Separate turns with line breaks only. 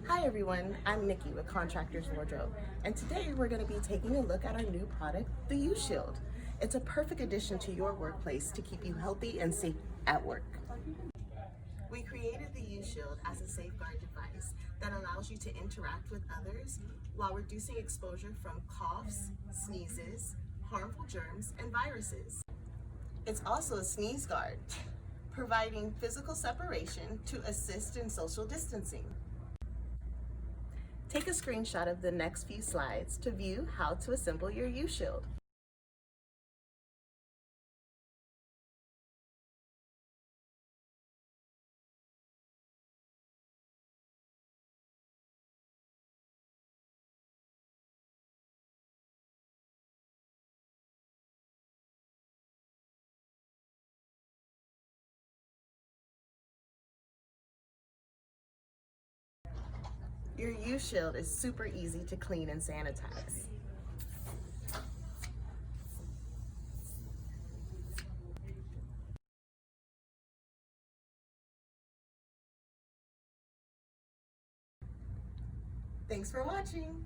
Hi everyone, I'm Nikki with Contractors Wardrobe, and today we're going to be taking a look at our new product, the uShield. It's a perfect addition to your workplace to keep you healthy and safe at work. We created the uShield as a safeguard device that allows you to interact with others while reducing exposure from coughs, sneezes, harmful germs, and viruses. It's also a sneeze guard, providing physical separation to assist in social distancing. Take a screenshot of the next few slides to view how to assemble your uShield. Your uShield is super easy to clean and sanitize. Thanks for watching.